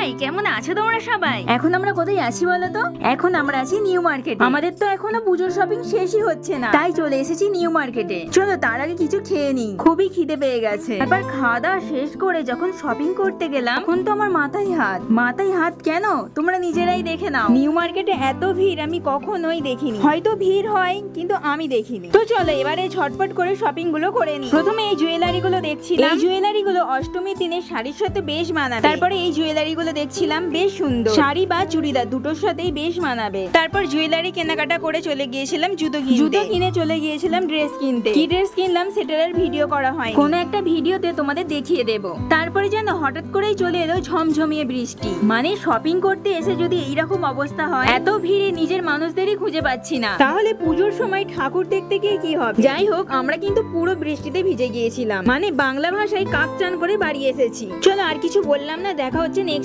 High, কেমন আছো তোমরা সবাই? এখন আমরা কোথায় আছি বলো তো? এখন আমরা আছি নিউ মার্কেটে। আমাদের তো এখনো পুজোর শপিং শেষই হচ্ছে না, তাই চলে এসেছি নিউ মার্কেটে। চলো তার আগে কিছু খেয়ে নিই, খুবই খিদে পেয়ে গেছে। এবার খাওয়া দাওয়া শেষ করে যখন শপিং করতে গেলাম, তখন তো আমার মাথায় হাত কেন তোমরা নিজেরাই দেখে নাও। নিউ মার্কেটে এত ভিড় আমি কখনোই দেখিনি, হয়তো ভিড় হয় কিন্তু আমি দেখিনি। তো চলো এবারে ঝটপট করে শপিং গুলো করে নিই। প্রথমে এই জুয়েলারি গুলো দেখছিলাম, এই জুয়েলারি গুলো অষ্টমীর দিনে শাড়ির সাথে বেশ মানাবে। তারপরে এই জুয়েলারি গুলো দেখছিলাম, বেশ সুন্দর, শাড়ি বা চুড়িদার দুটোর সাথেই বেশ মানাবে। তারপর জুয়েলারি কেনাকাটা করে চলে গিয়েছিলাম জুতো কিনে চলে গিয়েছিলাম ড্রেস কিনতে। কি ড্রেস কিনলাম সেটার আর ভিডিও করা হয়, কোনো একটা ভিডিওতে তোমাদের দেখিয়ে দেব। তারপরে যেন হঠাৎ করেই চলে এলো ঝমঝমিয়ে বৃষ্টি। মানে শপিং করতে এসে যদি এইরকম অবস্থা হয়, এত ভিড়ে নিজের মানুষদেরই খুঁজে পাচ্ছি না, তাহলে পুজোর সময় ঠাকুর দেখতে গিয়ে কি হবে। যাই হোক, আমরা কিন্তু পুরো বৃষ্টিতে ভিজে গিয়েছিলাম, মানে বাংলা ভাষায় কাক চান করে বাড়ি এসেছি। চলো আর কিছু বললাম না, দেখা হচ্ছে নেক্সট